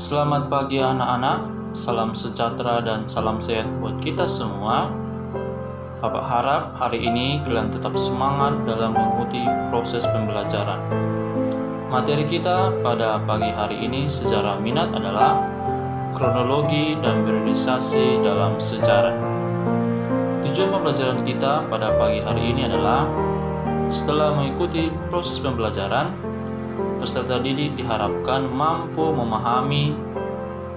Selamat pagi anak-anak, salam sejahtera dan salam sehat buat kita semua. Bapak harap hari ini kalian tetap semangat dalam mengikuti proses pembelajaran. Materi kita pada pagi hari ini secara minat adalah kronologi dan periodisasi dalam sejarah. Tujuan pembelajaran kita pada pagi hari ini adalah setelah mengikuti proses pembelajaran, peserta didik diharapkan mampu memahami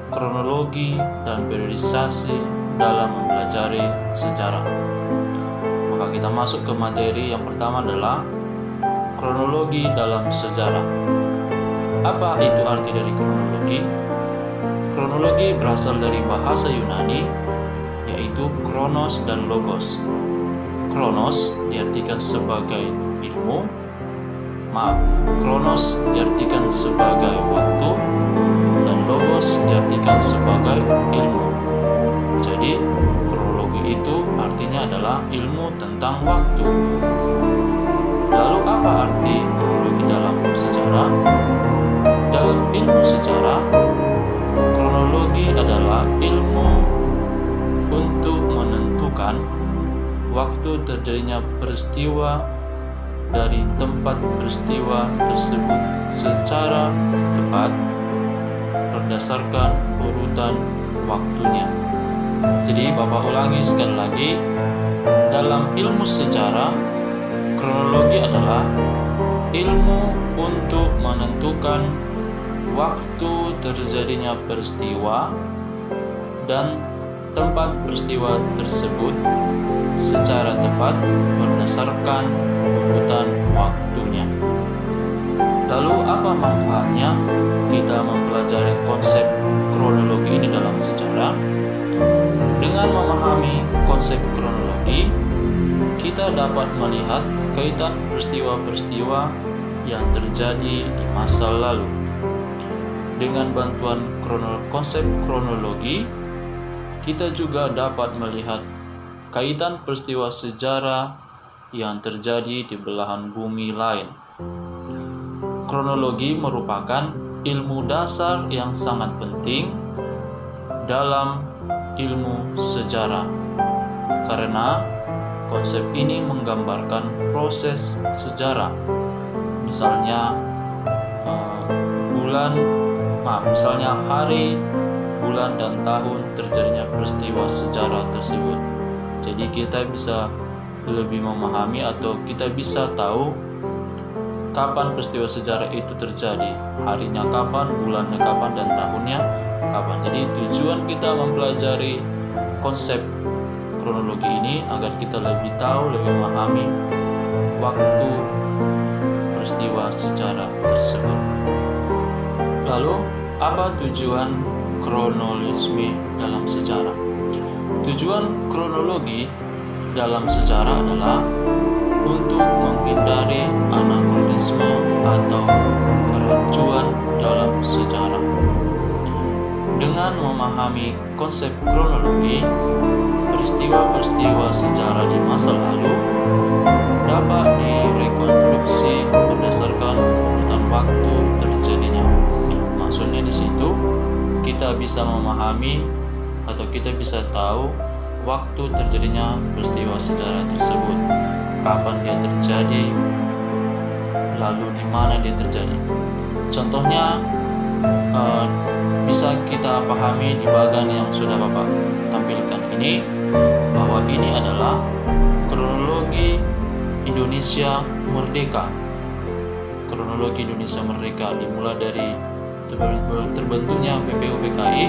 kronologi dan periodisasi dalam mempelajari sejarah. Maka kita masuk ke materi yang pertama adalah kronologi dalam sejarah. Apa itu arti dari kronologi? Kronologi berasal dari bahasa Yunani, yaitu kronos dan logos. Kronos diartikan sebagai ilmu, kronos diartikan sebagai waktu dan logos diartikan sebagai ilmu. Jadi kronologi itu artinya adalah ilmu tentang waktu. Lalu apa arti kronologi dalam sejarah? Dalam ilmu sejarah, kronologi adalah ilmu untuk menentukan waktu terjadinya peristiwa dari tempat peristiwa tersebut secara tepat berdasarkan urutan waktunya. Jadi Bapak ulangi sekali lagi, dalam ilmu sejarah, kronologi adalah ilmu untuk menentukan waktu terjadinya peristiwa dan tempat peristiwa tersebut secara tepat berdasarkan urutan waktunya. Lalu apa manfaatnya kita mempelajari konsep kronologi ini dalam sejarah? Dengan memahami konsep kronologi, kita dapat melihat kaitan peristiwa-peristiwa yang terjadi di masa lalu. Dengan bantuan konsep kronologi, kita juga dapat melihat kaitan peristiwa sejarah yang terjadi di belahan bumi lain. Kronologi merupakan ilmu dasar yang sangat penting dalam ilmu sejarah, karena konsep ini menggambarkan proses sejarah. Misalnya misalnya hari, bulan, dan tahun terjadinya peristiwa sejarah tersebut. Jadi kita bisa lebih memahami atau kita bisa tahu kapan peristiwa sejarah itu terjadi, harinya kapan, bulannya kapan, dan tahunnya kapan. Jadi tujuan kita mempelajari konsep kronologi ini agar kita lebih tahu, lebih memahami waktu peristiwa sejarah tersebut. Lalu, apa tujuan kronologisme dalam sejarah? Tujuan kronologi dalam sejarah adalah untuk menghindari anakronisme atau kerancuan dalam sejarah. Dengan memahami konsep kronologi, peristiwa-peristiwa sejarah di masa lalu dapat direkonstruksi berdasarkan urutan waktu terjadinya. Maksudnya di situ kita bisa memahami atau kita bisa tahu waktu terjadinya peristiwa sejarah tersebut, kapan dia terjadi, lalu di mana dia terjadi. Contohnya bisa kita pahami di bagian yang sudah Bapak tampilkan ini, bahwa ini adalah kronologi Indonesia Merdeka. Kronologi Indonesia Merdeka dimulai dari terbentuknya BPUPKI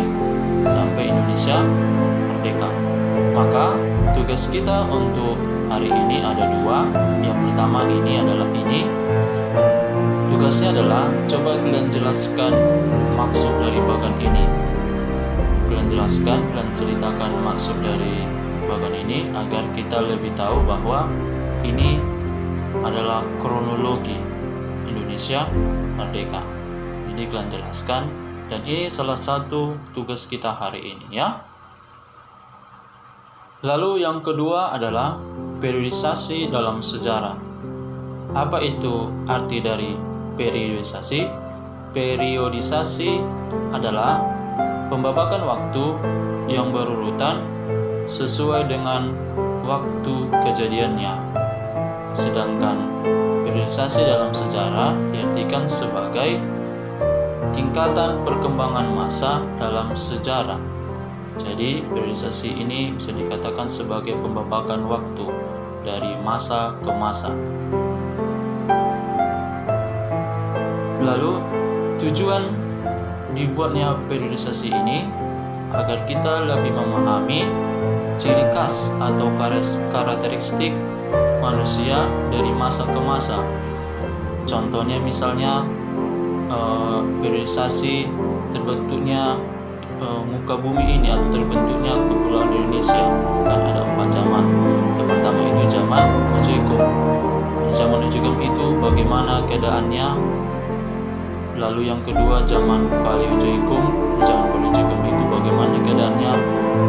sampai Indonesia Merdeka. Maka tugas kita untuk hari ini ada dua. Yang pertama ini adalah tugasnya adalah coba kalian jelaskan maksud dari bagian ini. Kalian jelaskan, kalian ceritakan maksud dari bagian ini agar kita lebih tahu bahwa ini adalah kronologi Indonesia Merdeka. Jadi kalian jelaskan, dan ini salah satu tugas kita hari ini ya. Lalu yang kedua adalah periodisasi dalam sejarah. Apa itu arti dari periodisasi? Periodisasi adalah pembabakan waktu yang berurutan sesuai dengan waktu kejadiannya. Sedangkan periodisasi dalam sejarah diartikan sebagai tingkatan perkembangan masa dalam sejarah. Jadi periodisasi ini bisa dikatakan sebagai pembabakan waktu dari masa ke masa. Lalu tujuan dibuatnya periodisasi ini agar kita lebih memahami ciri khas atau karakteristik manusia dari masa ke masa. Contohnya misalnya periodisasi terbentuknya muka bumi ini atau terbentuknya kepulauan Indonesia, kan ada 4 zaman. Yang pertama itu zaman Ujoikum. Zaman Ujoikum itu bagaimana keadaannya. Lalu yang kedua zaman Paleozoikum. Di zaman Paleozoikum itu bagaimana keadaannya.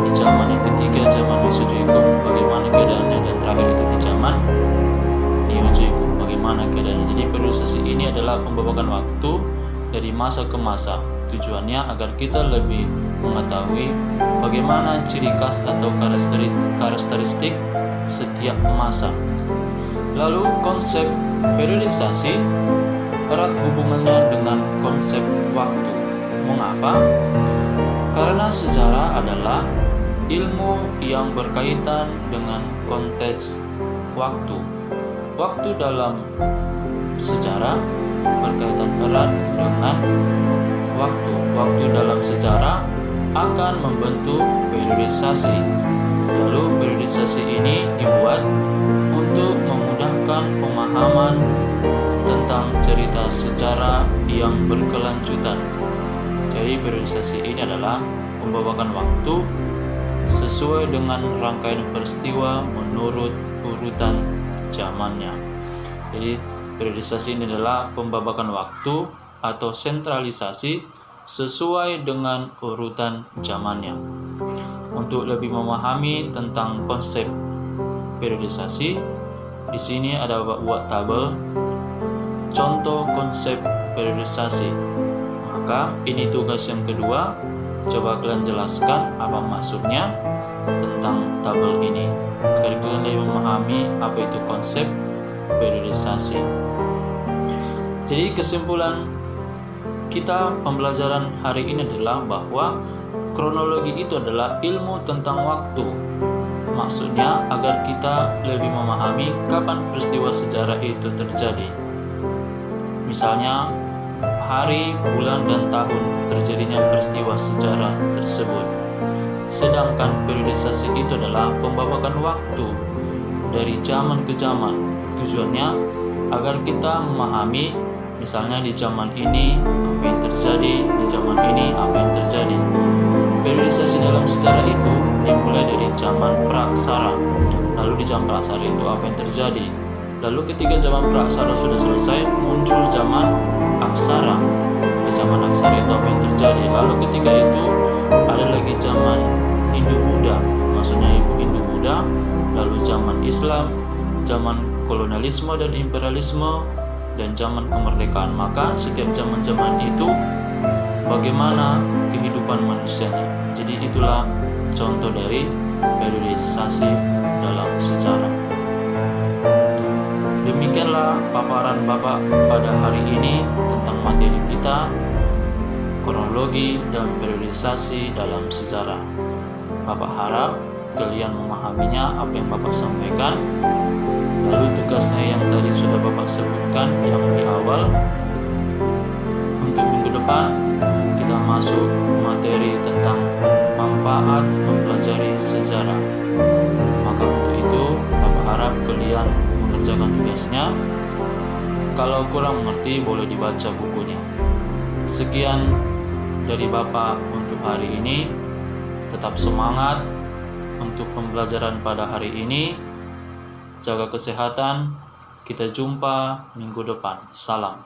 Di zaman yang ketiga zaman Mesozoikum bagaimana keadaannya, dan terakhir itu di zaman Neozoikum bagaimana keadaannya. Jadi periodisasi ini adalah pembabakan waktu dari masa ke masa. Tujuannya agar kita lebih mengetahui bagaimana ciri khas atau karakteristik setiap masa. Lalu konsep periodisasi erat hubungannya dengan konsep waktu. Mengapa? Karena sejarah adalah ilmu yang berkaitan dengan konteks waktu. Waktu dalam sejarah berkaitan erat dengan waktu. Waktu dalam sejarah akan membentuk periodisasi. Lalu periodisasi ini dibuat untuk memudahkan pemahaman tentang cerita sejarah yang berkelanjutan. Jadi periodisasi ini adalah pembabakan waktu sesuai dengan rangkaian peristiwa menurut urutan zamannya. Jadi periodisasi ini adalah pembabakan waktu atau sentralisasi sesuai dengan urutan zamannya. Untuk lebih memahami tentang konsep periodisasi, di sini ada buat tabel contoh konsep periodisasi. Maka ini tugas yang kedua. Coba kalian jelaskan apa maksudnya tentang tabel ini agar kalian lebih memahami apa itu konsep periodisasi. Jadi kesimpulan kita pembelajaran hari ini adalah bahwa kronologi itu adalah ilmu tentang waktu. Maksudnya agar kita lebih memahami kapan peristiwa sejarah itu terjadi. Misalnya hari, bulan, dan tahun terjadinya peristiwa sejarah tersebut. Sedangkan periodisasi itu adalah pembabakan waktu dari zaman ke zaman. Tujuannya agar kita memahami, misalnya di zaman ini apa yang terjadi, di zaman ini apa yang terjadi. Periodisasi dalam sejarah itu dimulai dari zaman Praksara. Lalu di zaman Praksara itu apa yang terjadi? Lalu ketika zaman Praksara sudah selesai, muncul zaman Aksara. Di zaman Aksara itu apa yang terjadi? Lalu ketika itu ada lagi zaman Hindu-Buddha, maksudnya Hindu-Buddha. Lalu zaman Islam, zaman kolonialisme dan imperialisme, dan zaman kemerdekaan. Maka setiap zaman-zaman itu bagaimana kehidupan manusianya. Jadi itulah contoh dari periodisasi dalam sejarah. Demikianlah paparan Bapak pada hari ini tentang materi kita, kronologi dan periodisasi dalam sejarah. Bapak harap kalian memahaminya apa yang Bapak sampaikan. Lalu tugas saya yang tadi sudah Bapak sebutkan yang di awal. Untuk minggu depan kita masuk materi tentang manfaat mempelajari sejarah. Maka untuk itu Bapak harap kalian mengerjakan tugasnya. Kalau kurang mengerti boleh dibaca bukunya. Sekian dari Bapak untuk hari ini. Tetap semangat untuk pembelajaran pada hari ini. Jaga kesehatan. Kita jumpa minggu depan. Salam.